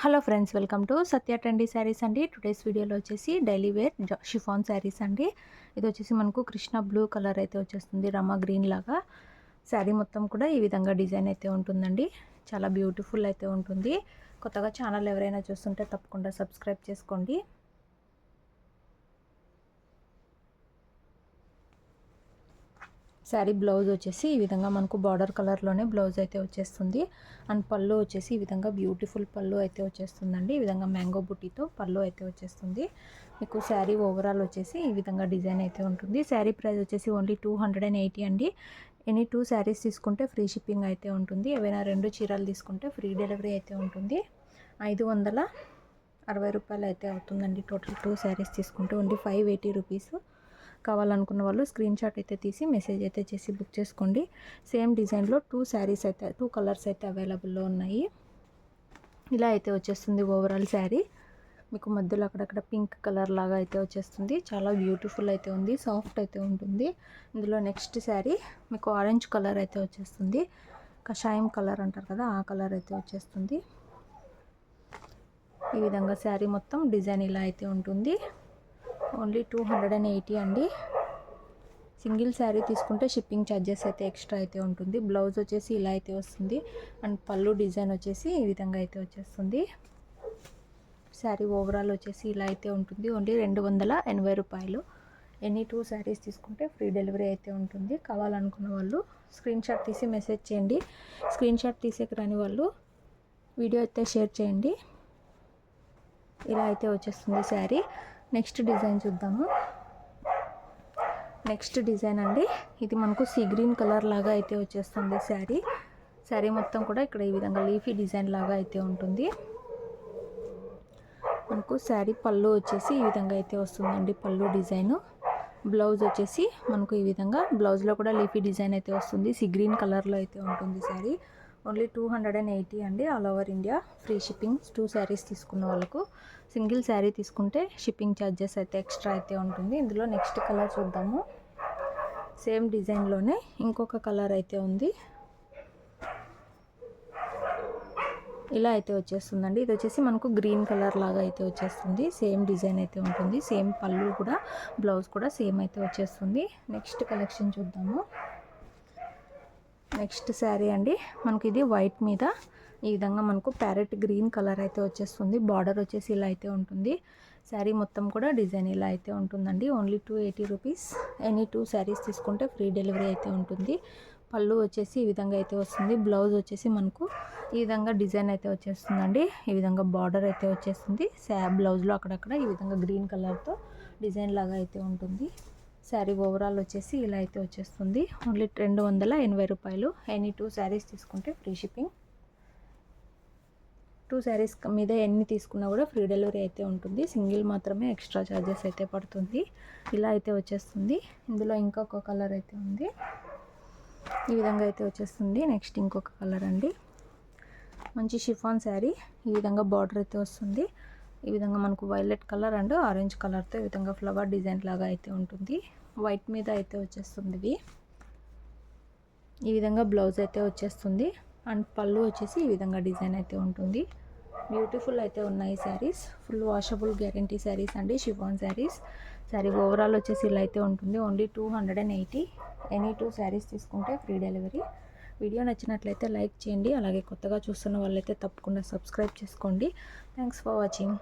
Hello friends, welcome to Satya trendy saris అండి. Today's వీడియోలో వచ్చేసి డైలీ వేర్ షిఫాన్ శారీస్ అండి. ఇది వచ్చేసి మనకు కృష్ణ బ్లూ కలర్ అయితే వచ్చేస్తుంది, రమా గ్రీన్ లాగా. శారీ మొత్తం కూడా ఈ విధంగా డిజైన్ అయితే ఉంటుందండి. చాలా బ్యూటిఫుల్ అయితే ఉంటుంది. కొత్తగా ఛానల్ ఎవరైనా చూస్తుంటే తప్పకుండా సబ్స్క్రైబ్ చేసుకోండి. శారీ బ్లౌజ్ వచ్చేసి ఈ విధంగా మనకు బార్డర్ కలర్లోనే బ్లౌజ్ అయితే వచ్చేస్తుంది. అండ్ పళ్ళు వచ్చేసి ఈ విధంగా బ్యూటిఫుల్ పళ్ళు అయితే వచ్చేస్తుందండి. ఈ విధంగా మ్యాంగో బుట్టీతో పళ్ళు అయితే వచ్చేస్తుంది. మీకు శారీ ఓవరాల్ వచ్చేసి ఈ విధంగా డిజైన్ అయితే ఉంటుంది. శారీ ప్రైస్ వచ్చేసి ఓన్లీ 280 అండి. ఎనీ 2 శారీస్ తీసుకుంటే ఫ్రీ షిప్పింగ్ అయితే ఉంటుంది. ఏవైనా 2 చీరలు తీసుకుంటే ఫ్రీ డెలివరీ అయితే ఉంటుంది. 560 రూపాయలు అయితే అవుతుందండి. టోటల్ 2 శారీస్ తీసుకుంటే ఓన్లీ 580 రూపీస్. కావాలనుకున్న వాళ్ళు స్క్రీన్ షాట్ అయితే తీసి మెసేజ్ అయితే చేసి బుక్ చేసుకోండి. సేమ్ డిజైన్లో 2 కలర్స్ అయితే అవైలబుల్లో ఉన్నాయి. ఇలా అయితే వచ్చేస్తుంది ఓవరాల్ శారీ. మీకు మధ్యలో అక్కడక్కడ పింక్ కలర్ లాగా అయితే వచ్చేస్తుంది. చాలా బ్యూటిఫుల్ అయితే ఉంది, సాఫ్ట్ అయితే ఉంటుంది. ఇందులో నెక్స్ట్ శారీ మీకు ఆరెంజ్ కలర్ అయితే వచ్చేస్తుంది. కషాయం కలర్ అంటారు కదా, ఆ కలర్ అయితే వచ్చేస్తుంది. ఈ విధంగా శారీ మొత్తం డిజైన్ ఇలా అయితే ఉంటుంది. ఓన్లీ 280 అండి. సింగిల్ శారీ తీసుకుంటే షిప్పింగ్ ఛార్జెస్ అయితే ఎక్స్ట్రా అయితే ఉంటుంది. బ్లౌజ్ వచ్చేసి ఇలా అయితే వస్తుంది. అండ్ పళ్ళు డిజైన్ వచ్చేసి ఈ విధంగా అయితే వచ్చేస్తుంది. శారీ ఓవరాల్ వచ్చేసి ఇలా అయితే ఉంటుంది. ఓన్లీ 280 రూపాయలు. ఎనీ 2 శారీస్ తీసుకుంటే ఫ్రీ డెలివరీ అయితే ఉంటుంది. కావాలనుకున్న వాళ్ళు స్క్రీన్ షాట్ తీసి మెసేజ్ చేయండి. స్క్రీన్ షాట్ తీసేకి రాని వాళ్ళు వీడియో అయితే షేర్ చేయండి. ఇలా అయితే వచ్చేస్తుంది శారీ. నెక్స్ట్ డిజైన్ చూద్దాము. నెక్స్ట్ డిజైన్ అండి, ఇది మనకు సీ గ్రీన్ కలర్ లాగా అయితే వచ్చేస్తుంది శారీ. శారీ మొత్తం కూడా ఇక్కడ ఈ విధంగా లీఫీ డిజైన్ లాగా అయితే ఉంటుంది. మనకు శారీ పళ్ళు వచ్చేసి ఈ విధంగా అయితే వస్తుందండి. పళ్ళు డిజైన్. బ్లౌజ్ వచ్చేసి మనకు ఈ విధంగా బ్లౌజ్లో కూడా లీఫీ డిజైన్ అయితే వస్తుంది. సీ గ్రీన్ కలర్లో అయితే ఉంటుంది శారీ. ఓన్లీ 280 అండి. All over India free shipping. 2 saris తీసుకున్న వాళ్ళకు. సింగిల్ శారీ తీసుకుంటే షిప్పింగ్ ఛార్జెస్ అయితే ఎక్స్ట్రా అయితే ఉంటుంది. ఇందులో నెక్స్ట్ కలర్ చూద్దాము. సేమ్ డిజైన్లోనే ఇంకొక కలర్ అయితే ఉంది. ఇలా అయితే వచ్చేస్తుందండి. ఇది వచ్చేసి మనకు గ్రీన్ కలర్ లాగా అయితే వచ్చేస్తుంది. సేమ్ డిజైన్ అయితే ఉంటుంది. సేమ్ పళ్ళు కూడా, బ్లౌజ్ కూడా సేమ్ అయితే వచ్చేస్తుంది. నెక్స్ట్ కలెక్షన్ చూద్దాము. నెక్స్ట్ శారీ అండి, మనకి ఇది వైట్ మీద ఈ విధంగా మనకు ప్యారెట్ గ్రీన్ కలర్ అయితే వచ్చేస్తుంది. బార్డర్ వచ్చేసి ఇలా అయితే ఉంటుంది. శారీ మొత్తం కూడా డిజైన్ ఇలా అయితే ఉంటుందండి. Only 280 rupees. ఎనీ 2 శారీస్ తీసుకుంటే ఫ్రీ డెలివరీ అయితే ఉంటుంది. పళ్ళు వచ్చేసి ఈ విధంగా అయితే వస్తుంది. బ్లౌజ్ వచ్చేసి మనకు ఈ విధంగా డిజైన్ అయితే వచ్చేస్తుందండి. ఈ విధంగా బార్డర్ అయితే వచ్చేస్తుంది. బ్లౌజ్లో అక్కడక్కడ ఈ విధంగా గ్రీన్ కలర్తో డిజైన్ లాగా అయితే ఉంటుంది. శారీ ఓవరాల్ వచ్చేసి ఇలా అయితే వచ్చేస్తుంది. ఓన్లీ 280 రూపాయలు. ఎనీ 2 శారీస్ తీసుకుంటే ఫ్రీ షిప్పింగ్. 2 శారీస్ మీద ఎన్ని తీసుకున్నా కూడా ఫ్రీ డెలివరీ అయితే ఉంటుంది. సింగిల్ మాత్రమే ఎక్స్ట్రా ఛార్జెస్ అయితే పడుతుంది. ఇలా అయితే వచ్చేస్తుంది. ఇందులో ఇంకొక కలర్ అయితే ఉంది. ఈ విధంగా అయితే వచ్చేస్తుంది. నెక్స్ట్ ఇంకొక కలర్ అండి. మంచి షిఫాన్ శారీ. ఈ విధంగా బార్డర్ అయితే వస్తుంది. ఈ విధంగా మనకు వైలెట్ కలర్ అండ్ ఆరెంజ్ కలర్తో ఈ విధంగా ఫ్లవర్ డిజైన్ లాగా అయితే ఉంటుంది. వైట్ మీద అయితే వచ్చేస్తుంది ఇది. ఈ విధంగా బ్లౌజ్ అయితే వచ్చేస్తుంది. అండ్ పళ్ళు వచ్చేసి ఈ విధంగా డిజైన్ అయితే ఉంటుంది. బ్యూటిఫుల్ అయితే ఉన్నాయి saris. Full washable guarantee saris అండి, షిఫాన్ శారీస్. శారీ ఓవరాల్ వచ్చేసి ఇలా అయితే ఉంటుంది. ఓన్లీ 280. ఎనీ 2 శారీస్ తీసుకుంటే ఫ్రీ డెలివరీ. వీడియో నచ్చినట్లయితే లైక్ చేయండి. అలాగే కొత్తగా చూస్తున్న వాళ్ళైతే తప్పకుండా సబ్స్క్రైబ్ చేసుకోండి. Thanks for watching.